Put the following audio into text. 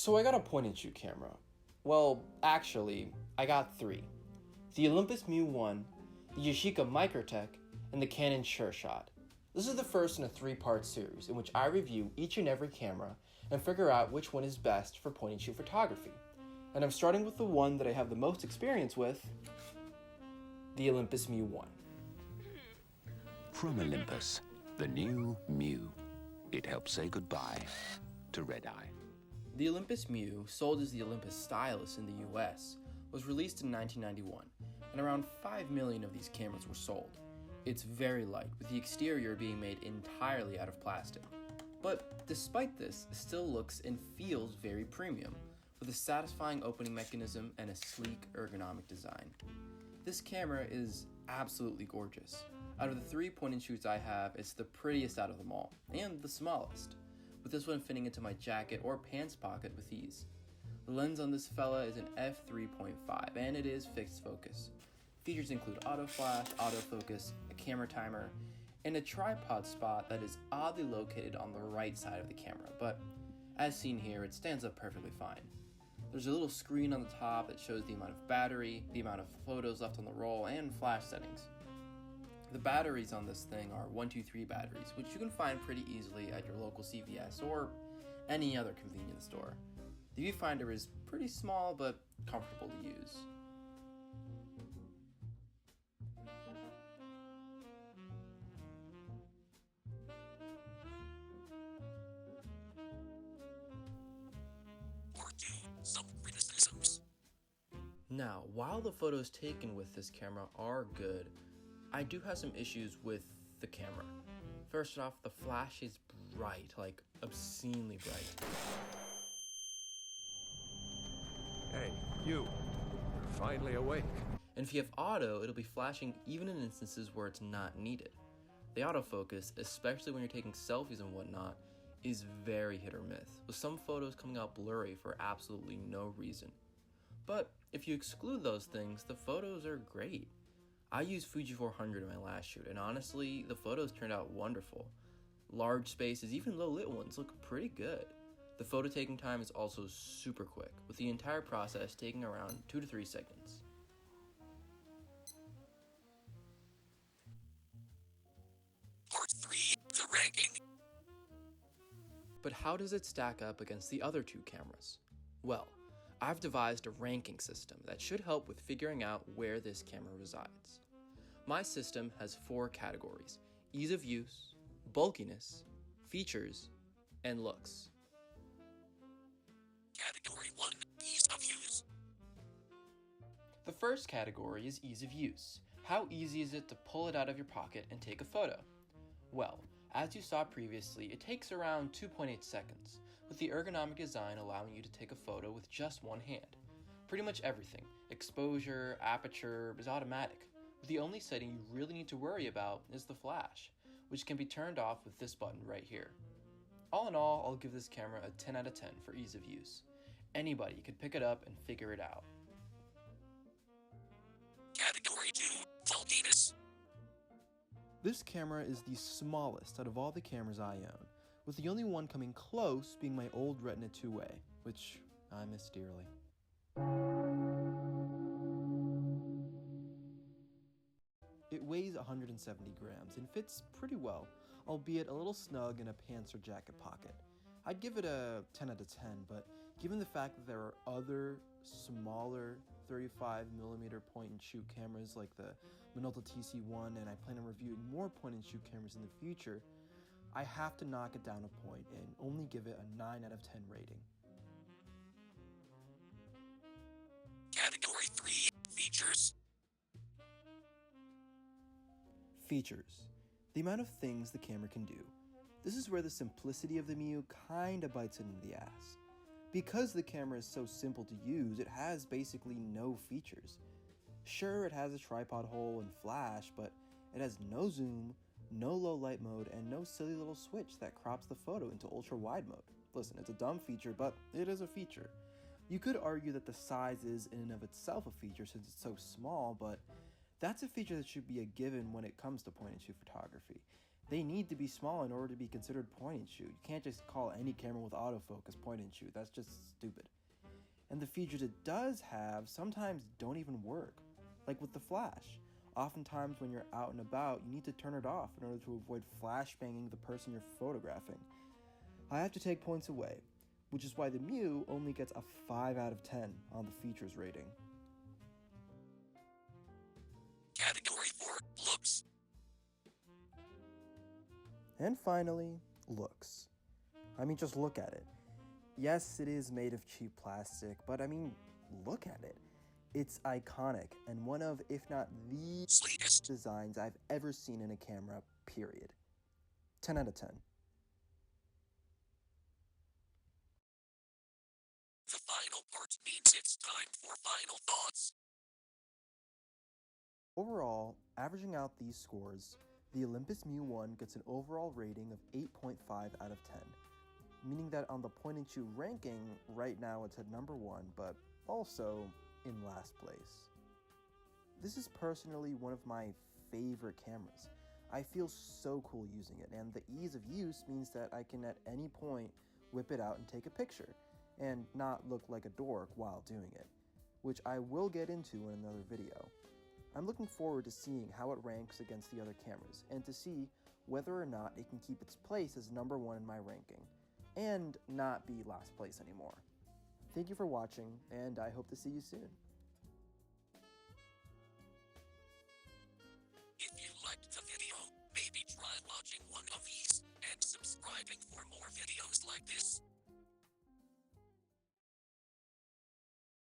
So I got a point-and-shoot camera. Well, actually, I got three. The Olympus Mju-1, the Yashica Microtech, and the Canon SureShot. This is the first in a three-part series in which I review each and every camera and figure out which one is best for point-and-shoot photography. And I'm starting with the one that I have the most experience with, the Olympus Mju-1. From Olympus, the new Mju. It helps say goodbye to red eye. The Olympus Mju, sold as the Olympus Stylus in the US, was released in 1991, and around 5 million of these cameras were sold. It's very light, with the exterior being made entirely out of plastic. But despite this, it still looks and feels very premium, with a satisfying opening mechanism and a sleek ergonomic design. This camera is absolutely gorgeous. Out of the 3 point-and-shoots I have, it's the prettiest out of them all, and the smallest, with this one fitting into my jacket or pants pocket with ease. The lens on this fella is an f3.5, and it is fixed focus. Features include autoflash, autofocus, a camera timer, and a tripod spot that is oddly located on the right side of the camera, but as seen here, it stands up perfectly fine. There's a little screen on the top that shows the amount of battery, the amount of photos left on the roll, and flash settings. The batteries on this thing are 123 batteries, which you can find pretty easily at your local CVS or any other convenience store. The viewfinder is pretty small but comfortable to use. Some criticisms. Now, while the photos taken with this camera are good, I do have some issues with the camera. First off, the flash is bright, like obscenely bright. Hey, you. You're finally awake. And if you have auto, it'll be flashing even in instances where it's not needed. The autofocus, especially when you're taking selfies and whatnot, is very hit or miss, with some photos coming out blurry for absolutely no reason. But if you exclude those things, the photos are great. I used Fuji 400 in my last shoot, and honestly, the photos turned out wonderful. Large spaces, even low lit ones, look pretty good. The photo taking time is also super quick, with the entire process taking around 2 to 3 seconds. Part 3, the ranking. But how does it stack up against the other 2 cameras? Well, I've devised a ranking system that should help with figuring out where this camera resides. My system has 4 categories: ease of use, bulkiness, features, and looks. Category 1, ease of use. The first category is ease of use. How easy is it to pull it out of your pocket and take a photo? Well, as you saw previously, it takes around 2.8 seconds, with the ergonomic design allowing you to take a photo with just one hand. Pretty much everything, exposure, aperture, is automatic, with the only setting you really need to worry about is the flash, which can be turned off with this button right here. All in all, I'll give this camera a 10 out of 10 for ease of use. Anybody could pick it up and figure it out. Category 2, bulkiness. This camera is the smallest out of all the cameras I own, with the only one coming close being my old Retina 2A, which I miss dearly. It weighs 170 grams and fits pretty well, albeit a little snug in a pants or jacket pocket. I'd give it a 10 out of 10, but given the fact that there are other smaller 35mm point-and-shoot cameras like the Minolta TC1, and I plan on reviewing more point-and-shoot cameras in the future, I have to knock it down a point and only give it a 9 out of 10 rating. Category 3, features. Features. The amount of things the camera can do. This is where the simplicity of the Mju kinda bites it in the ass. Because the camera is so simple to use, it has basically no features. Sure, it has a tripod hole and flash, but it has no zoom, no low light mode, and no silly little switch that crops the photo into ultra wide mode. Listen, it's a dumb feature, but it is a feature. You could argue that the size is in and of itself a feature since it's so small, but that's a feature that should be a given when it comes to point-and-shoot photography. They need to be small in order to be considered point and shoot. You can't just call any camera with autofocus point and shoot. That's just stupid. And the features it does have sometimes don't even work, like with the flash. Oftentimes when you're out and about, you need to turn it off in order to avoid flashbanging the person you're photographing. I have to take points away, which is why the Mju only gets a 5 out of 10 on the features rating. Category 4, looks. And finally, looks. I mean, just look at it. Yes, it is made of cheap plastic, but I mean, look at it. It's iconic and one of, if not the Sleekest. designs I've ever seen in a camera, period. 10 out of 10. The final part means it's time for final thoughts. Overall, averaging out these scores, the Olympus Mju-1 gets an overall rating of 8.5 out of 10, meaning that on the point and shoot ranking, right now it's at number 1, but also in last place. This is personally one of my favorite cameras. I feel so cool using it, and the ease of use means that I can at any point whip it out and take a picture, and not look like a dork while doing it, which I will get into in another video. I'm looking forward to seeing how it ranks against the other cameras, and to see whether or not it can keep its place as number 1 in my ranking, and not be last place anymore. Thank you for watching, and I hope to see you soon. If you liked the video, maybe try watching one of these, and subscribing for more videos like this.